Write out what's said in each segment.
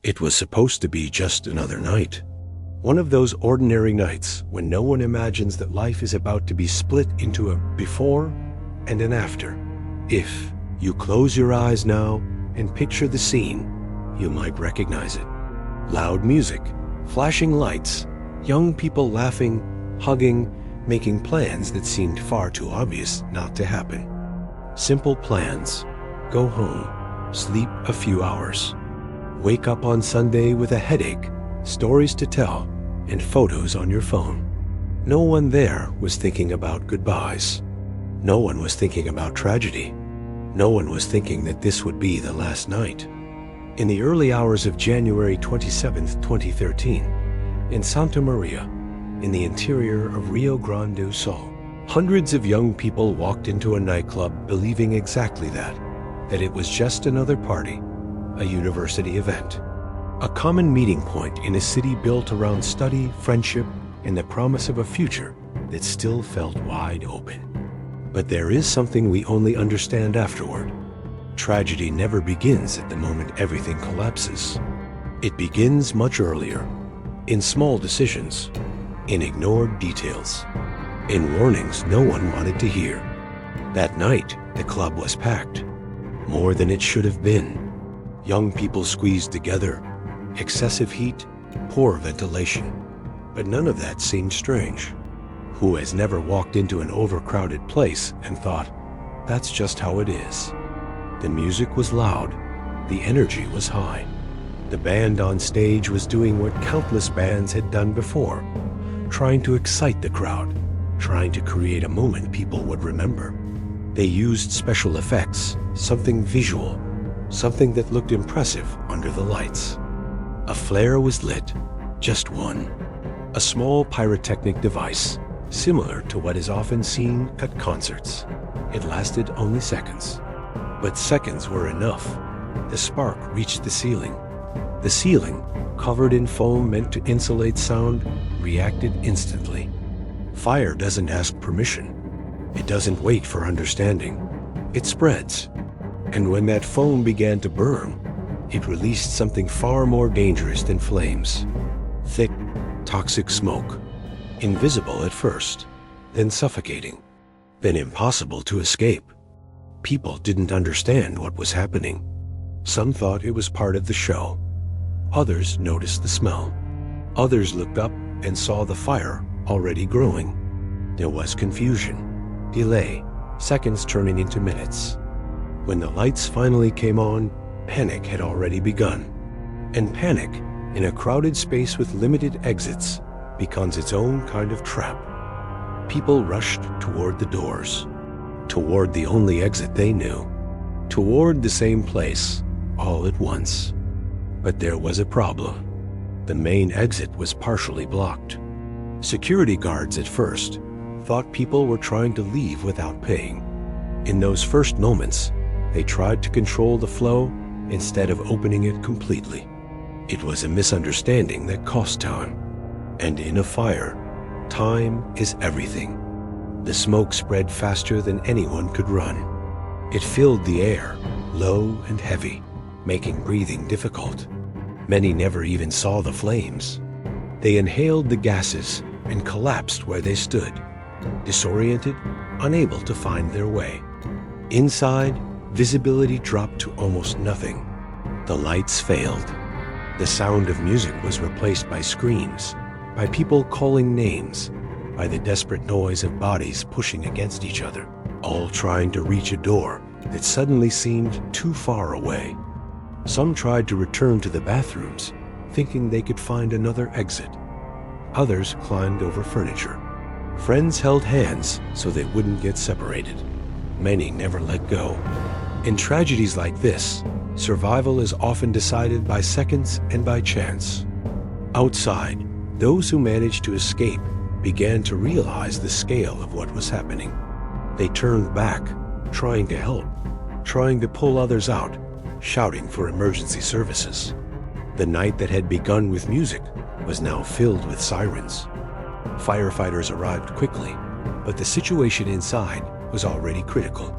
It was supposed to be just another night. One of those ordinary nights when no one imagines that life is about to be split into a before and an after. If you close your eyes now and picture the scene, you might recognize it. Loud music, flashing lights, young people laughing, hugging, making plans that seemed far too obvious not to happen. Simple plans. Go home, sleep a few hours. Wake up on Sunday with a headache, stories to tell, and photos on your phone. No one there was thinking about goodbyes. No one was thinking about tragedy. No one was thinking that this would be the last night. In the early hours of January 27, 2013, in Santa Maria, in the interior of Rio Grande do Sul, hundreds of young people walked into a nightclub believing exactly that it was just another party, a university event. A common meeting point in a city built around study, friendship, and the promise of a future that still felt wide open. But there is something we only understand afterward. Tragedy never begins at the moment everything collapses. It begins much earlier, in small decisions, in ignored details, in warnings no one wanted to hear. That night, the club was packed, more than it should have been. Young people squeezed together, excessive heat, poor ventilation. But none of that seemed strange. Who has never walked into an overcrowded place and thought, that's just how it is? The music was loud, the energy was high. The band on stage was doing what countless bands had done before, trying to excite the crowd, trying to create a moment people would remember. They used special effects, something visual, something that looked impressive under the lights. A flare was lit, just one. A small pyrotechnic device, similar to what is often seen at concerts. It lasted only seconds. But seconds were enough. The spark reached the ceiling. The ceiling, covered in foam meant to insulate sound, reacted instantly. Fire doesn't ask permission. It doesn't wait for understanding. It spreads. And when that foam began to burn, it released something far more dangerous than flames. Thick, toxic smoke. Invisible at first, then suffocating, then impossible to escape. People didn't understand what was happening. Some thought it was part of the show. Others noticed the smell. Others looked up and saw the fire already growing. There was confusion, delay, seconds turning into minutes. When the lights finally came on, panic had already begun. And panic, in a crowded space with limited exits, becomes its own kind of trap. People rushed toward the doors, toward the only exit they knew, toward the same place, all at once. But there was a problem. The main exit was partially blocked. Security guards at first thought people were trying to leave without paying. In those first moments, they tried to control the flow instead of opening it completely. It was a misunderstanding that cost time. And in a fire, time is everything. The smoke spread faster than anyone could run. It filled the air, low and heavy, making breathing difficult. Many never even saw the flames. They inhaled the gases and collapsed where they stood, disoriented, unable to find their way. Inside, visibility dropped to almost nothing. The lights failed. The sound of music was replaced by screams, by people calling names, by the desperate noise of bodies pushing against each other, all trying to reach a door that suddenly seemed too far away. Some tried to return to the bathrooms, thinking they could find another exit. Others climbed over furniture. Friends held hands so they wouldn't get separated. Many never let go. In tragedies like this, survival is often decided by seconds and by chance. Outside, those who managed to escape began to realize the scale of what was happening. They turned back, trying to help, trying to pull others out, shouting for emergency services. The night that had begun with music was now filled with sirens. Firefighters arrived quickly, but the situation inside was already critical.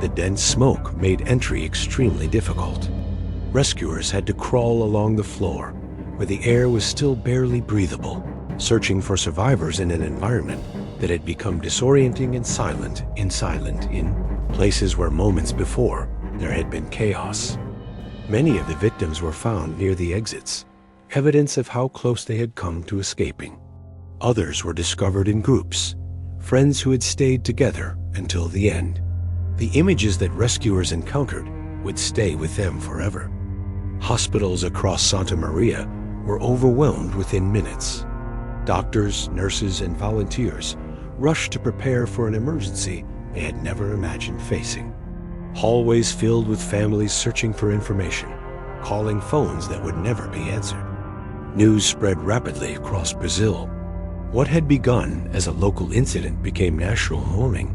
The dense smoke made entry extremely difficult. Rescuers had to crawl along the floor, where the air was still barely breathable, searching for survivors in an environment that had become disorienting and silent in places where moments before there had been chaos. Many of the victims were found near the exits, evidence of how close they had come to escaping. Others were discovered in groups, friends who had stayed together until the end. The images that rescuers encountered would stay with them forever. Hospitals across Santa Maria were overwhelmed within minutes. Doctors, nurses, and volunteers rushed to prepare for an emergency they had never imagined facing. Hallways filled with families searching for information, calling phones that would never be answered. News spread rapidly across Brazil. What had begun as a local incident became national mourning.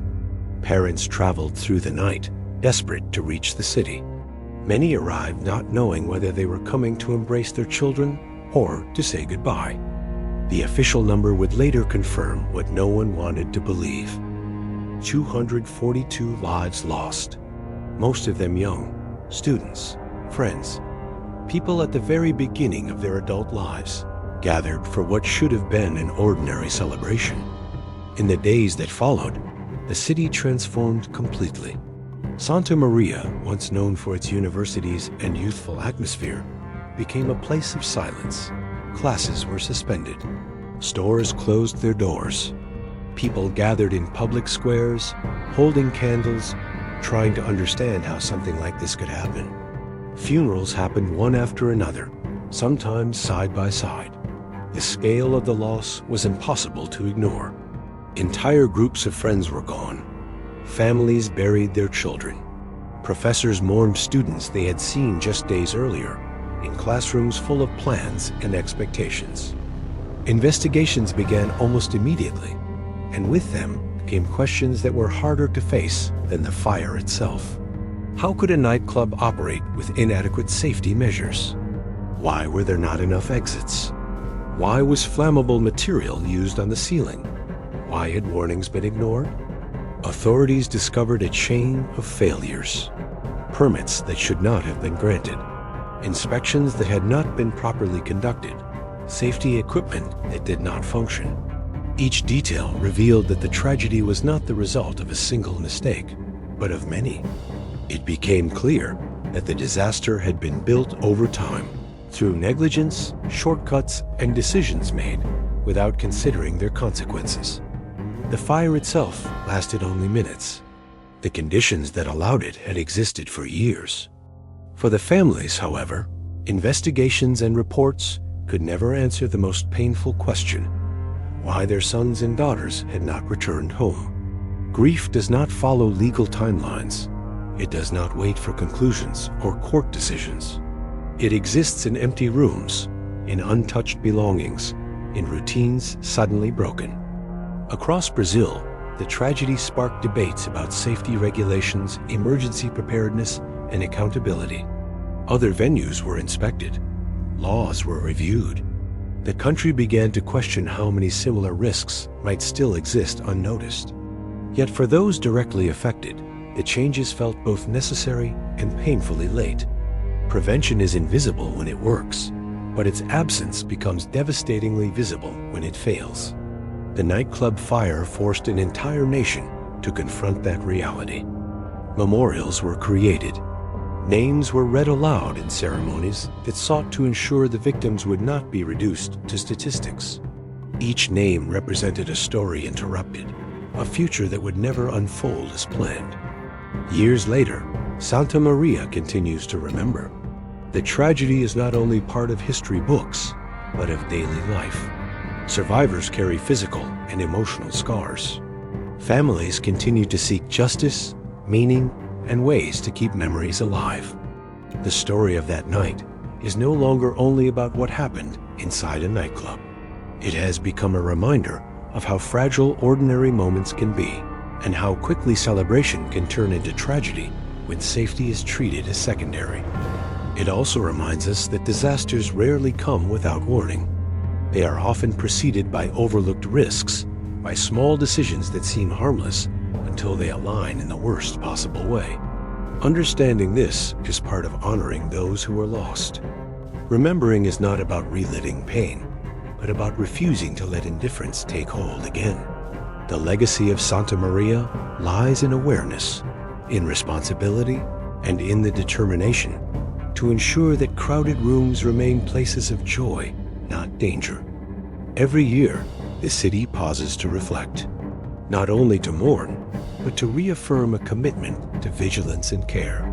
Parents traveled through the night, desperate to reach the city. Many arrived not knowing whether they were coming to embrace their children or to say goodbye. The official number would later confirm what no one wanted to believe. 242 lives lost, most of them young, students, friends, people at the very beginning of their adult lives, gathered for what should have been an ordinary celebration. In the days that followed, the city transformed completely. Santa Maria, once known for its universities and youthful atmosphere, became a place of silence. Classes were suspended. Stores closed their doors. People gathered in public squares, holding candles, trying to understand how something like this could happen. Funerals happened one after another, sometimes side by side. The scale of the loss was impossible to ignore. Entire groups of friends were gone. Families buried their children. Professors mourned students they had seen just days earlier, in classrooms full of plans and expectations. Investigations began almost immediately, and with them came questions that were harder to face than the fire itself. How could a nightclub operate with inadequate safety measures? Why were there not enough exits? Why was flammable material used on the ceiling? Why had warnings been ignored? Authorities discovered a chain of failures. Permits that should not have been granted. Inspections that had not been properly conducted. Safety equipment that did not function. Each detail revealed that the tragedy was not the result of a single mistake, but of many. It became clear that the disaster had been built over time, through negligence, shortcuts, and decisions made without considering their consequences. The fire itself lasted only minutes. The conditions that allowed it had existed for years. For the families, however, investigations and reports could never answer the most painful question: why their sons and daughters had not returned home. Grief does not follow legal timelines. It does not wait for conclusions or court decisions. It exists in empty rooms, in untouched belongings, in routines suddenly broken. Across Brazil, the tragedy sparked debates about safety regulations, emergency preparedness, and accountability. Other venues were inspected. Laws were reviewed. The country began to question how many similar risks might still exist unnoticed. Yet for those directly affected, the changes felt both necessary and painfully late. Prevention is invisible when it works, but its absence becomes devastatingly visible when it fails. The nightclub fire forced an entire nation to confront that reality. Memorials were created. Names were read aloud in ceremonies that sought to ensure the victims would not be reduced to statistics. Each name represented a story interrupted, a future that would never unfold as planned. Years later, Santa Maria continues to remember. The tragedy is not only part of history books, but of daily life. Survivors carry physical and emotional scars. Families continue to seek justice, meaning, and ways to keep memories alive. The story of that night is no longer only about what happened inside a nightclub. It has become a reminder of how fragile ordinary moments can be, and how quickly celebration can turn into tragedy when safety is treated as secondary. It also reminds us that disasters rarely come without warning. They are often preceded by overlooked risks, by small decisions that seem harmless until they align in the worst possible way. Understanding this is part of honoring those who are lost. Remembering is not about reliving pain, but about refusing to let indifference take hold again. The legacy of Santa Maria lies in awareness, in responsibility, and in the determination to ensure that crowded rooms remain places of joy, not danger. Every year, the city pauses to reflect, not only to mourn, but to reaffirm a commitment to vigilance and care.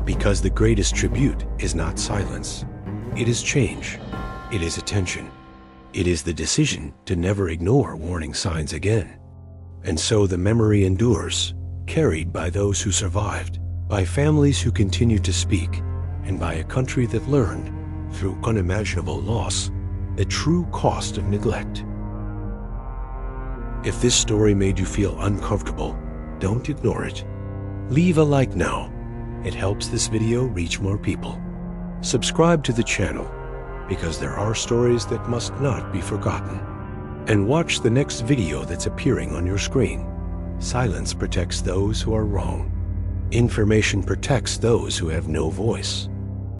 Because the greatest tribute is not silence. It is change. It is attention. It is the decision to never ignore warning signs again. And so the memory endures, carried by those who survived, by families who continue to speak, and by a country that learned, through unimaginable loss, the true cost of neglect. If this story made you feel uncomfortable, don't ignore it. Leave a like now. It helps this video reach more people. Subscribe to the channel, because there are stories that must not be forgotten. And watch the next video that's appearing on your screen. Silence protects those who are wrong. Information protects those who have no voice.